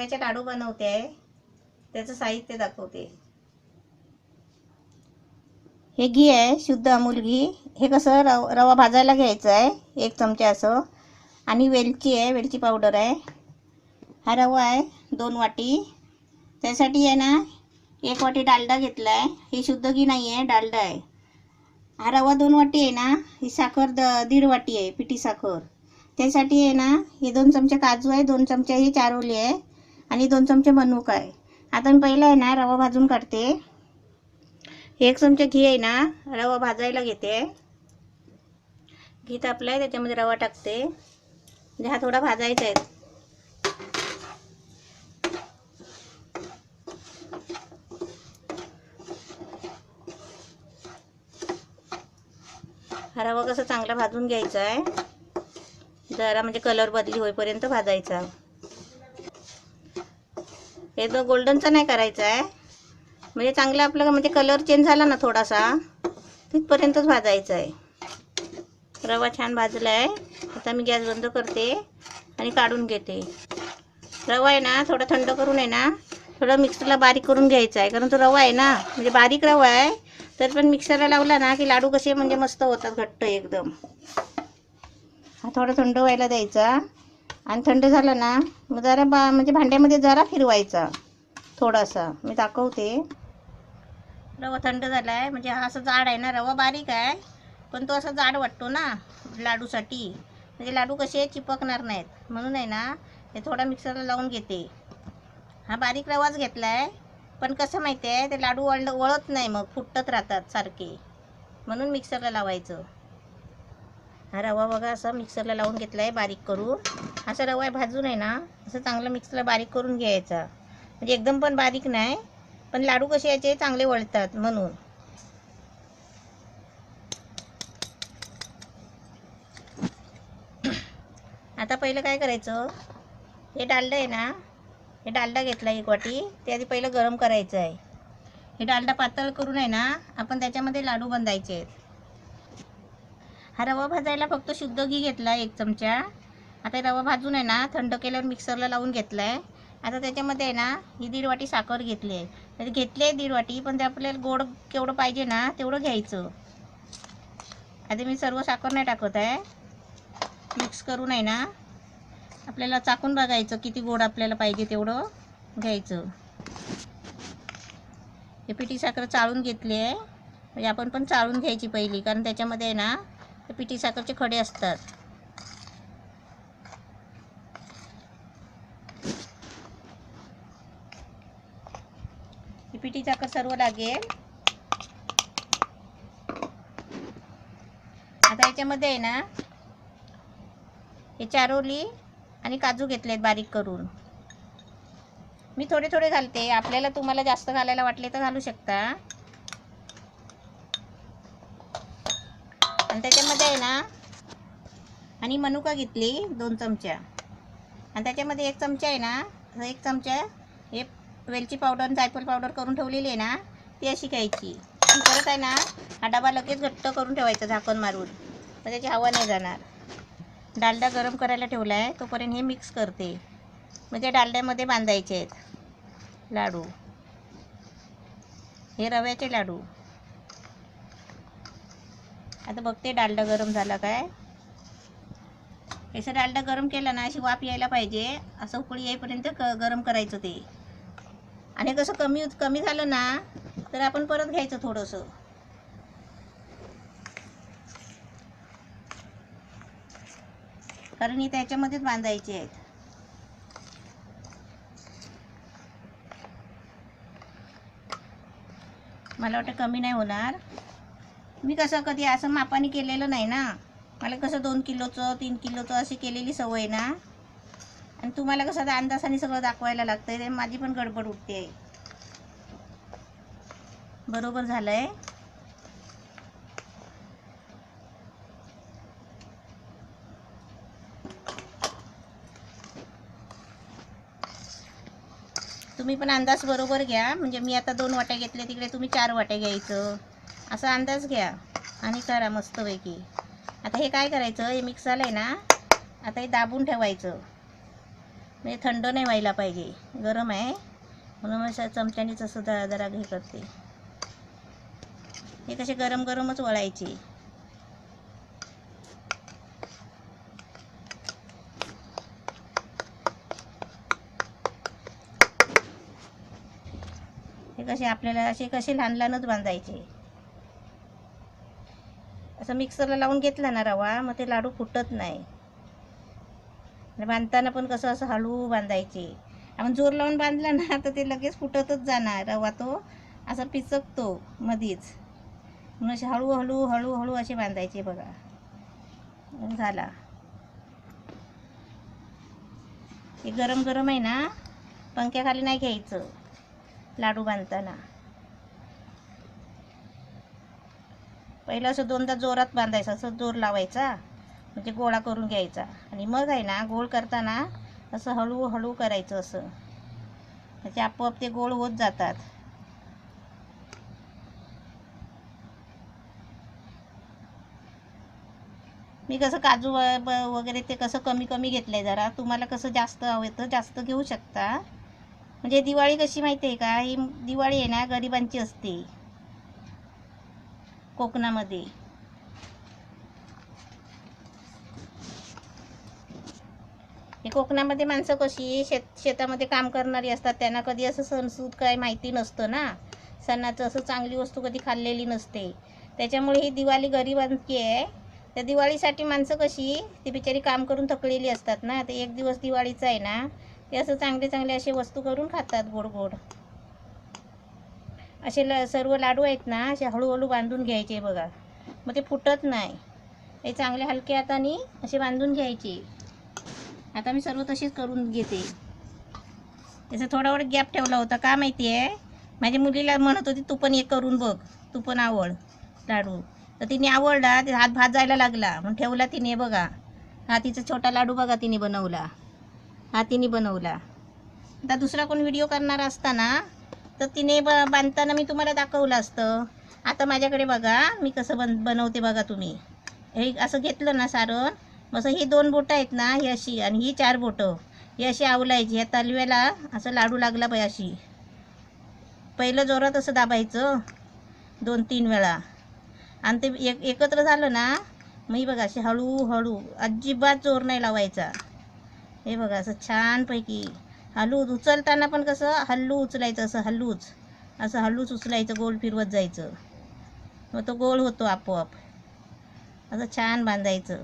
रव्याचे लाडू बनवते आहे, त्याचं साहित्य दाखवते. हे घी आहे, शुद्ध अमूल घी. हे कसं रवा भाजायला घ्यायचं आहे 1 चमचा असं. आणि वेलची आहे, वेलची पावडर आहे. हा रवा आहे 2 वाटी. त्यासाठी आहे ना 1 वाटी डालडा घेतला आहे. ही शुद्ध घी नाही आहे, डालडा आहे. हा रवा 2 वाटी आहे ना. ही साखर 1.5 वाटी आहे, पिठी साखर. त्यासाठी आहे ना हे 2 चमचे काजू आहे, 2 चमचे ही चारोली आहे आणि 2 चमचे मनुका आहे. आता मी पहिला आहे ना रवा भाजून काढते. 1 चमचा घी आहे ना, रवा भाजायला घेते. घी तापलाय, त्याच्यामध्ये रवा टाकते. म्हणजे हा थोडा भाजायचा आहे. हा रवा कसा चांगला भाजून घ्यायचा आहे, जरा म्हणजे कलर बदली होईपर्यंत भाजायचा. हे तो गोल्डनचा नाही करायचा आहे, म्हणजे चांगला आपला म्हणजे कलर चेंज झाला ना थोडासा, तिथपर्यंतच भाजायचा आहे. रवा छान भाजला आहे. आता मी गॅस बंद करते आणि काढून घेते. रवा आहे ना थोडा थंड करून आहे ना थोडं मिक्सरला बारीक करून घ्यायचा आहे, कारण तो रवा आहे ना म्हणजे बारीक रवा आहे, तर पण मिक्सरला लावला ना की लाडू कसे म्हणजे मस्त होतात, घट्ट एकदम. हा थोडा थंड व्हायला द्यायचा आणि थंड झाला ना मग जरा म्हणजे भांड्यामध्ये जरा फिरवायचा थोडासा. मी दाखवते. रवा थंड झाला आहे, म्हणजे हा असं जाड आहे ना, रवा बारीक आहे पण तो असा जाड वाटतो ना लाडूसाठी, म्हणजे लाडू कसे चिपकणार नाहीत, म्हणून आहे ना हे थोडा मिक्सरला लावून घेते. हा बारीक रवाच घेतला आहे, पण कसं माहिती आहे ते लाडू वळत नाही, मग फुटत राहतात सारखे, म्हणून मिक्सरला लावायचं. हा रवा बघा असं मिक्सरला लावून घेतला आहे बारीक करून. असं रवा भाजून आहे ना असं चांगलं मिक्सरला बारीक करून घ्यायचा, म्हणजे एकदम पण बारीक नाही, पण लाडू कसे याचे चांगले वळतात म्हणून. आता पहिलं काय करायचं, हे डालडा आहे ना, हे डालडा घेतला 1 वाटी. ते आधी पहिलं गरम करायचं आहे. हे डालडा पातळ करून आहे ना आपण त्याच्यामध्ये लाडू बांधायचे आहेत. हा रवा भाजायला फक्त शुद्ध घी घेतला 1 चमचा. आता रवा भाजून आहे ना थंड केल्यावर मिक्सरला लावून घेतला आहे. आता त्याच्यामध्ये आहे ना ही 1.5 वाटी साखर घेतली आहे. तर घेतली आहे 1.5 वाटी, पण ते आपल्याला गोड केवढं पाहिजे ना तेवढं घ्यायचं. आधी मी सर्व साखर नाही टाकत आहे, मिक्स करून आहे ना आपल्याला चाकून बघायचं किती गोड आपल्याला पाहिजे तेवढं घ्यायचं. हे पिठी साखर चाळून घेतली आहे, म्हणजे आपण पण चाळून घ्यायची पहिली, कारण त्याच्यामध्ये आहे ना ते पिठी साखरचे खडे असतात. ही पिठी साखर सर्व लागेल. आता याच्यामध्ये आहे ना हे चारोली आणि काजू घेतलेत बारीक करून. मी थोडे थोडे घालते, आपल्याला तुम्हाला जास्त घालायला वाटले तर घालू शकता. आणि त्याच्यामध्ये आहे ना आणि मनुका घेतली 2 चमचा. आणि त्याच्यामध्ये 1 चमचा आहे ना, 1 चमचा हे वेलची पावडर जायफळ पावडर करून ठेवलेली आहे ना ती अशी घ्यायची. परत आहे ना हा डबा लगेच घट्ट करून ठेवायचा झाकण मारून, मग त्याची हवा नाही जाणार. डालडा गरम करायला ठेवला आहे, तोपर्यंत हे मिक्स करते. म्हणजे डालड्यामध्ये बांधायचे आहेत लाडू, हे रव्याचे लाडू. आता बघते डालडा गरम झाला काय. असं डालडा गरम केला ना अशी वाफ यायला पाहिजे, असं उकळी येईपर्यंत गरम करायचं ते. आणि कसं कमी झालं ना तर आपण परत घ्यायचं थोडंसं. कारण हे त्याच्यामध्येच बांधायचे आहेत. मला वाटतं कमी नाही होणार. मी कसं कधी असं मापाने केलेलं नाही ना, मला कसं 2 किलोचं 3 किलोचं अशी केलेली सवय ना, आणि तुम्हाला कसं अंदाजाने सगळं दाखवायला लागतंय, ते माझी पण गडबड उठते. बरोबर झालंय. तुम्ही पण अंदाज बरोबर घ्या, म्हणजे मी आता 2 वाट्या घेतले, तिकडे तुम्ही 4 वाट्या घ्यायचं, असा अंदाज घ्या आणि करा मस्तपैकी. आता हे काय करायचं, हे मिक्स झालंय ना, आता हे दाबून ठेवायचं. म्हणजे थंड नाही व्हायला पाहिजे, गरम आहे म्हणून मग चमच्यानीच असं जरा जरा हे करते. हे कसे गरम गरमच वळायचे. हे कसे आपल्याला असे कसे लहान लहानच बांधायचे. असं मिक्सरला लावून घेतला ना रवा, मग ते लाडू फुटत नाही. बांधताना पण कसं असं हळू बांधायचे. आपण जोर लावून बांधला ना तर ते लगेच फुटतच जाणार रवा, तो असा पिचकतो मधीच. म्हणून असे हळूहळू हळूहळू असे बांधायचे. बघा झाला. हे गरम गरम आहे ना, पंख्याखाली नाही घ्यायचं लाडू बांधताना. पहिलं असं दोनदा जोरात बांधायचं, असं जोर लावायचा, म्हणजे गोळा करून घ्यायचा. आणि मग आहे ना गोल करताना असं हळूहळू करायचं. असं म्हणजे आपोआप ते गोल होत जातात. मी कसं काजू वगैरे ते कसं कमी कमी घेतलं आहे जरा. तुम्हाला कसं जास्त हवं जास्त घेऊ शकता. म्हणजे दिवाळी कशी माहिती आहे का, ही दिवाळी आहे ना गरिबांची असते कोकणामध्ये. हे कोकणामध्ये माणसं कशी शेतामध्ये काम करणारी असतात. त्यांना कधी असं सणसूद काय माहिती नसतं ना. सणाचं असं चांगली वस्तू कधी खाल्लेली नसते. त्याच्यामुळे ही दिवाळी गरिबांची आहे. त्या दिवाळीसाठी माणसं कशी ती बिचारी काम करून थकलेली असतात ना. ते एक दिवस दिवाळीचा आहे ना, ते असं चांगले चांगले असे वस्तू करून खातात गोड गोड. असे सर्व लाडू आहेत ना, असे हळूहळू बांधून घ्यायचे. बघा मग ते फुटत नाही. हे चांगले हलके हाताने असे बांधून घ्यायचे. आता मी सर्व तसेच करून घेते. त्याचा थोडा वेळ गॅप ठेवला होता, का माहिती आहे, माझ्या मुलीला म्हणत होती तू पण एक करून बघ, तू पण आवड लाडू. तर तिने आवडला, ते हात भाजायला लागला म्हणून ठेवला तिने. बघा हा तिचा छोटा लाडू बघा तिने बनवला. हा तिने बनवला. आता दुसरा कोण व्हिडिओ करणार असताना तर तिने बांधताना मी तुम्हाला दाखवलं असतं. आता माझ्याकडे बघा मी कसं बनवते बघा तुम्ही. हे असं घेतलं ना सारण, मग ही 2 बोटं आहेत ना, ही अशी, आणि ही 4 बोटं ही अशी आवलायची. ह्या तलव्याला असं लाडू लागला पाहिजे अशी. पहिलं जोरात असं दाबायचं 2-3 वेळा, आणि ते एकत्र झालं ना, मग ही बघा अशी हळूहळू, अजिबात जोर नाही लावायचा. हे बघा असं छानपैकी हलूच. उचलताना पण कसं हल्लू उचलायचं, असं हल्लूच, असं हल्लूच उचलायचं, गोल फिरवत जायचं. मग तो गोल होतो आपोआप. असं छान बांधायचं.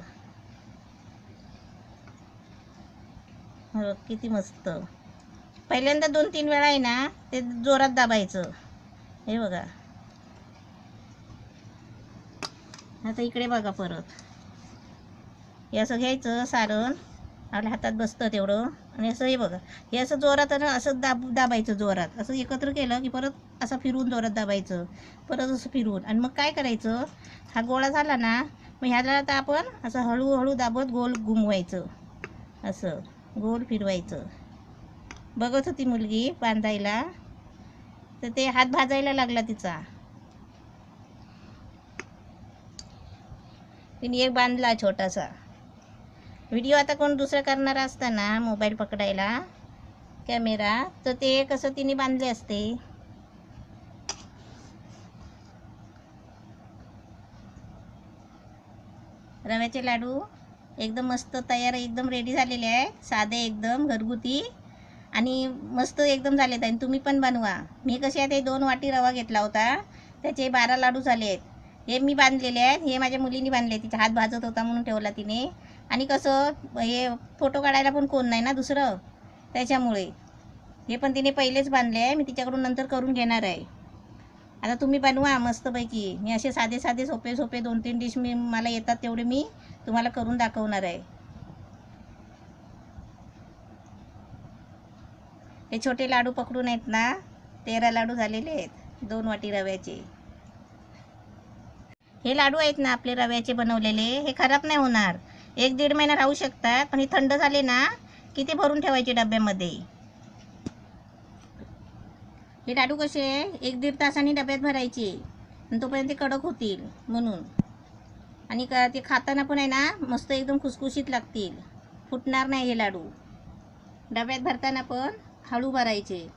हो किती मस्त. पहिल्यांदा 2-3 वेळा आहे ना ते जोरात दाबायचं. हे बघा. आता इकडे बघा परत. हे असं घ्यायचं सारण, आपल्या हातात बसतं तेवढं, आणि असं हे बघा, हे असं जोरात असं दाबायचं जोरात. असं एकत्र केलं की परत असं फिरवून जोरात दाबायचं, परत असं फिरवून. आणि मग काय करायचं, हा गोळा झाला ना, मग ह्याला आता आपण असं हळूहळू दाबत गोल घुमवायचं, असं गोल फिरवायचं. बघत होती मुलगी बांधायला, तर ते हात भाजायला लागला तिचा. तिने एक बांधला छोटासा. व्हिडिओ आता कोण दुसरं करणार असताना मोबाईल पकडायला कॅमेरा, तर ते कसं तिने बांधले असते. रव्याचे लाडू एकदम मस्त तयार, एकदम रेडी झालेले आहे. साधे एकदम घरगुती आणि मस्त एकदम झालेत. आणि तुम्ही पण बनवा. मी कसे आहे, ते 2 वाटी रवा घेतला होता, त्याचे 12 लाडू झाले आहेत. हे मी बांधलेले आहेत. हे माझ्या मुलीने बांधले, तिचा हात भाजत होता म्हणून ठेवला तिने. आणि कसं हे फोटो काढायला पण कोण नाही ना दुसरं, त्याच्यामुळे हे पण तिने पहिलेच बांधले आहे. मी तिच्याकडून नंतर करून घेणार आहे. आता तुम्ही बनवा मस्तपैकी. मी असे साधे साधे सोपे सोपे 2-3 डिश मला येतात तेवढे मी तुम्हाला करून दाखवणार आहे. हे छोटे लाडू पकडून आहेत ना, 13 लाडू झालेले आहेत 2 वाटी रव्याचे. हे लाडू आहेत ना आपले रव्याचे बनवलेले, हे खराब नाही होणार. 1-1.5 महिना राहू शकतात. पण हे थंड झाले ना की ते भरून ठेवायचे डब्यामध्ये. हे लाडू कसे 1-1.5 तासांनी डब्यात भरायचे, आणि तोपर्यंत ते कडक होतील म्हणून. आणि ते खाताना पण आहे ना मस्त एकदम खुसखुशीत लागतील, फुटणार नाही हे लाडू. डब्यात भरताना पण हळू भरायचे.